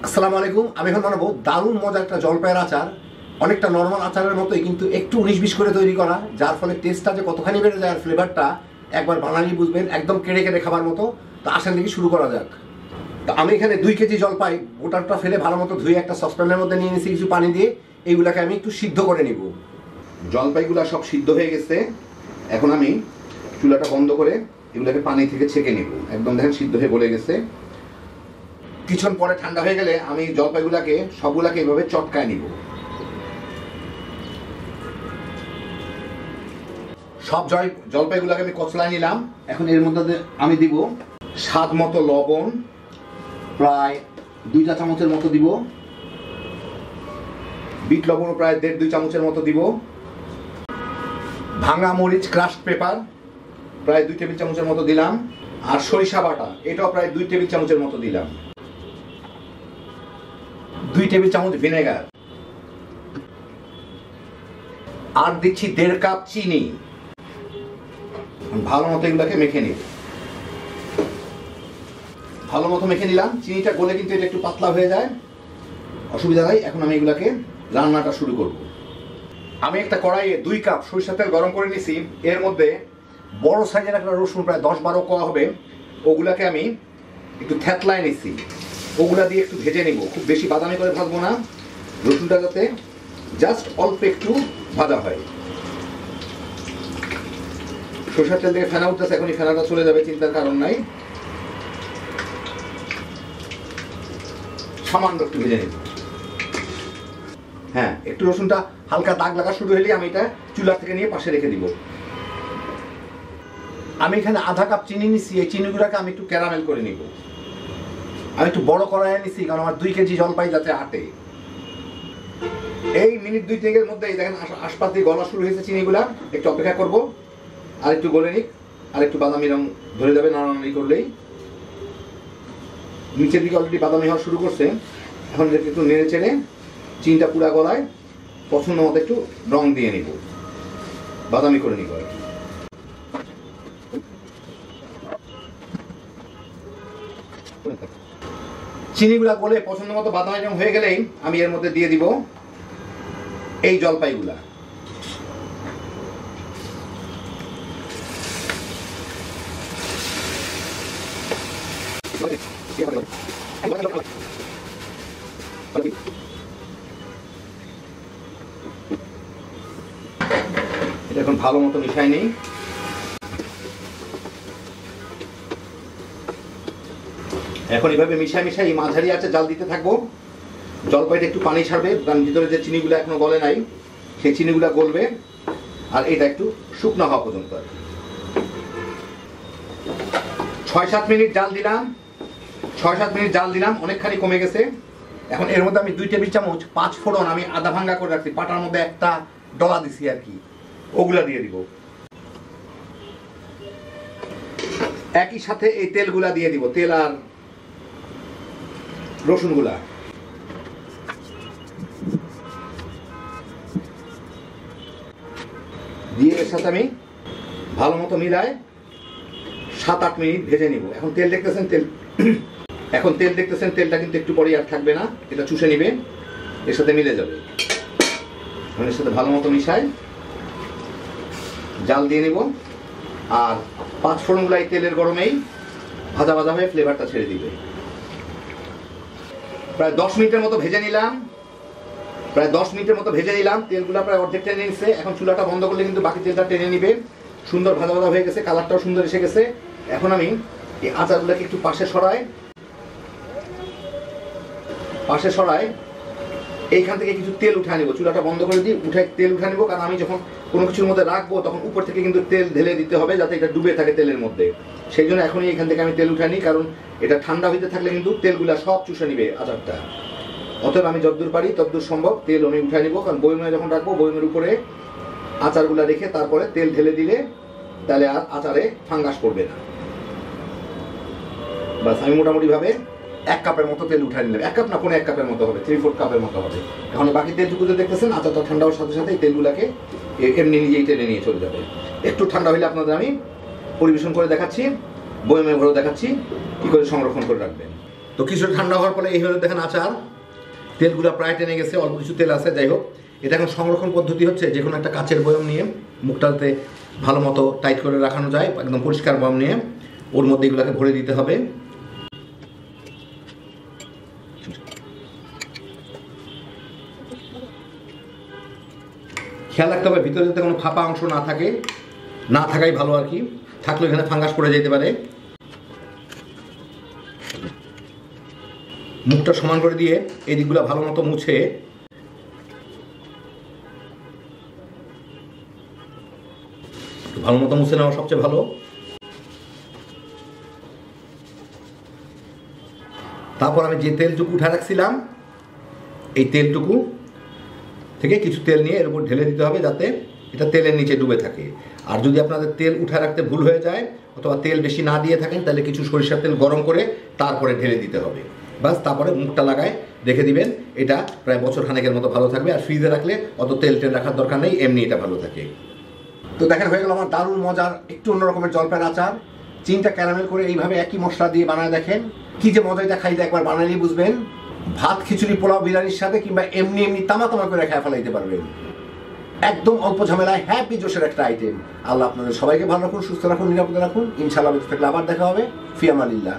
আসসালামু আলাইকুম। আমি এখন বানাবো দারুণ মজার একটা জলপাইয়ের আচার। অনেকটা নর্মাল আচারের মতোই, কিন্তু একটু 19-20 করে তৈরি করা, যার ফলে টেস্টটা যে কতখানি বেড়ে যায় আর ফ্লেভারটা একবার বানালেই বুঝবেন, একদম কেড়ে কেড়ে খাবার মতো। তো আসেন দেখি শুরু করা যাক। তো আমি এখানে 2 কেজি জলপাই গোটাটা ফেলে ভালো মতো ধুয়ে একটা সসপ্যানের মধ্যে নিয়ে নিয়েছি কিছু পানি দিয়ে। এইগুলাকে আমি একটু সিদ্ধ করে নিব। জলপাইগুলা সব সিদ্ধ হয়ে গেছে। এখন আমি চুলাটা বন্ধ করে এগুলাকে পানি থেকে ছেঁকে নিব। একদম দেখেন সিদ্ধ হয়ে গলে গেছে। কিছুক্ষণ পরে ঠান্ডা হয়ে গেলে আমি জলপাইগুলাকে সবগুলাকে এভাবে চটকায় নিব। সব জলপাইগুলাকে আমি কচলায় নিলাম। এখন এর মধ্যে আমি দিব স্বাদ মতো লবণ, প্রায় 2 চা চামচের মতো দিব। বিট লবণও প্রায় 1.5-2 চামচের মতো দিব। ভাঙা মরিচ ক্রাশড পেপার প্রায় 2 টেবিল চামচের মতো দিলাম। আর সরিষা বাটা এটাও প্রায় 2 টেবিল চামচের মতো দিলাম। 2 টেবিল চামচ ভিনেগার, আর দিচ্ছি 1.5 কাপ চিনি। ভালো মতো এগুলাকে মেখে নিব। ভালো মতো মেখে নিলাম। চিনিটা গলে কিন্তু এটা একটু পাতলা হয়ে যায়, অসুবিধা নাই। এখন আমি এগুলাকে রান্নাটা শুরু করব। আমি একটা কড়াইয়ে 2 কাপ সরিষার তেল গরম করে নিছি। এর মধ্যে বড় সাইজের একটা রসুন প্রায় 10-12 কোয়া হবে, ওগুলাকে আমি একটু থেতলায় নিছি। ওগুলা দিয়ে একটু ভেজে নিব। খুব বেশি বাদামি করে ভাজবো না, রসুনটা যাতে জাস্ট অল্প একটু ভাজা হয়। সরষের তেল থেকে ফেনা উঠতেছে, এখনই ফেনাটা চলে যাবে, চিন্তার কারণ নাই। সামান্য একটু ভেজে নিব। হ্যাঁ, একটু রসুনটা হালকা দাগ লাগা শুরু হলেই আমি এটা চুলা থেকে নিয়ে পাশে রেখে দিব। আমি এখানে আধা কাপ চিনি নিচ্ছি। এই চিনিগুলোকে আমি একটু ক্যারামেল করে নিব। আমি একটু বড় কড়াইয়ে নিচ্ছি, কারণ আমার 2 কেজি জলপাই যাতে আটে। এই মিনিট 2-3 মধ্যেই দেখেন আশপাশ দিয়ে গলা শুরু হয়েছে চিনিগুলা। একটু অপেক্ষা করব, আর একটু গলে নিক, আর একটু বাদামি রং ধরে যাবে নাড়ানাড়ি করলেই। নিচের দিকে অলরেডি বাদামি হওয়া শুরু করছে। এখন একটু নেড়ে চেড়ে চিনিটা পুরা গলায় পছন্দ মতো একটু রং দিয়ে নিব, বাদামি করে নিব। চিনিগুলা গলে পছন্দ মতো বাদামি রং হয়ে গেলেই আমি এর মধ্যে দিয়ে দিব এই জলপাইগুলা। এটা এখন ভালো মতো মিশাই নেই। এখন এভাবে মিশাই মাঝারি আছে জাল দিতে থাকবো। জলপাইটা একটু পানি ছাড়বে, কারণ ভিতরে যে চিনিগুলো এখনো গলে নাই, সেই চিনিগুলো গলবে। আর এটা একটু শুকনো হওয়া পর্যন্ত 6-7 মিনিট জাল দিলাম। 6-7 মিনিট জাল দিলাম, অনেকখানি কমে গেছে। এখন এর মধ্যে আমি 2 টেবিল চামচ 5 ফোড়ন আমি আধা ভাঙ্গা করে রাখছি, পাটার মধ্যে একটা ডলা দিছি আর কি, ওগুলা দিয়ে দিব। একই সাথে এই তেলগুলা দিয়ে দিব, তেল আর রসুনগুলা। দিয়ে এর সাথে আমি ভালো মতো মিলায় 7-8 মিনিট ভেজে নিব। এখন তেল দেখতেছেন, তেলটা কিন্তু একটু পরে আর থাকবে না, এটা চুষে নিবে, এর সাথে মিলে যাবে। এর সাথে ভালো মতো মিশায় জাল দিয়ে নিব। আর 5 ফোড়নগুলো এই তেলের গরমেই ভাজা ভাজা হয়ে ফ্লেভারটা ছেড়ে দিবে। প্রায় 10 মিনিটের মতো ভেজে নিলাম। তেলগুলো প্রায় অর্ধেক টেনে নিচ্ছে। এখন চুলাটা বন্ধ করলে কিন্তু বাকি তেলটা টেনে নিবে। সুন্দর ভাজা ভাজা হয়ে গেছে, কালারটাও সুন্দর এসে গেছে। এখন আমি এই আচারগুলোকে একটু পাশে সরাই এইখান থেকে কিছু তেল উঠে নিব। চুলাটা বন্ধ করে দিই, তেল উঠে নিব, কারণ আমি যখন কোনো কিছুর মধ্যে রাখবো তখন উপর থেকে কিন্তু তেল ঢেলে দিতে হবে, যাতে এটা ডুবে থাকে তেলের মধ্যে। সেই জন্য এখনই এখান থেকে আমি তেল উঠে নিই, কারণ এটা ঠান্ডা হইতে থাকলে কিন্তু তেলগুলা সব চুষে নিবে আচারটা। অতএব আমি যতদূর পারি ততদূর সম্ভব তেল আমি উঠে নিব, কারণ বয়মে যখন রাখবো বয়মের উপরে আচারগুলা রেখে তারপরে তেল ঢেলে দিলে তাহলে আর আচারে ফাঙ্গাস পড়বে না। বাস আমি মোটামুটি ভাবে 1 কাপের মতো তেল উঠে নিলাম। 1 কাপ না, 1 কাপের মতো হবে, 3/4 কাপের মতো হবে। এখন বাকি তেলটুকু যে দেখতেছেন, আচারটা ঠান্ডা হওয়ার সাথে সাথে এই তেলগুলাকে এমনি নিজেই টেনে নিয়ে চলে যাবে। একটু ঠান্ডা হলে আপনাদের আমি পরিবেশন করে দেখাচ্ছি, বয়মে ভরে দেখাচ্ছি কি করে সংরক্ষণ করে রাখবেন। তো কিছু ঠান্ডা হওয়ার পরে এই হলো দেখেন আচার, তেলগুলো প্রায় টেনে গেছে, অল্প কিছু তেল আছে। যাই হোক, এটা এখন সংরক্ষণ পদ্ধতি হচ্ছে যে কোনো একটা কাচের বয়ম নিয়ে মুখটাতে ভালো মতো টাইট করে রাখানো যায়, একদম পরিষ্কার বয়ম নিয়ে ওর মধ্যে এগুলোকে ভরে দিতে হবে। খেয়াল রাখতে হবে ভিতরে যাতে কোনো ফাঁপা অংশ না থাকে, না থাকাই ভালো আর কি, থাকলে এখানে ফাঙ্গাস পড়ে যেতে পারে। মুখটা সমান করে দিয়ে এই দিকগুলো ভালো মতো মুছে নেওয়া সবচেয়ে ভালো। তারপর আমি যে তেলটুকু উঠে রাখছিলাম এই তেলটুকু থেকে কিছু তেল নিয়ে এর উপর ঢেলে দিতে হবে যাতে এটা তেলের নিচে ডুবে থাকে। আর যদি আপনাদের তেল উঠে রাখতে ভুল হয়ে যায় অথবা তেল বেশি না দিয়ে থাকেন তাহলে কিছু সরিষার তেল গরম করে তারপরে ঢেলে দিতে হবে। বাস, তারপরে মুখটা লাগায় রেখে দিবেন। এটা প্রায় বছর খানেকের মতো ভালো থাকবে। আর ফ্রিজে রাখলে অত তেল রাখার দরকার নেই, এমনি এটা ভালো থাকে। তো দেখেন হয়ে গেল আমার দারুণ মজার একটু অন্য রকমের জলপাইয়ের আচার। চিনিটা ক্যারামেল করে এইভাবে একই মশলা দিয়ে বানায় দেখেন, কি যে মজা, এটা খাইতে একবার বানালেই বুঝবেন। ভাত, খিচুড়ি, পোলাও, বিরিয়ানির সাথে কিংবা এমনি তামা করে খায় ফেলাইতে পারবেন। একদম অল্প ঝামেলায় হ্যাপি জোশের একটা আইটেম। আল্লাহ আপনাদের সবাইকে ভালো রাখুন, সুস্থ রাখুন, নিরাপদে রাখুন। ইনশাআল্লাহ বেঁচে থাকলে আবার দেখা হবে। ফি আমানিল্লাহ।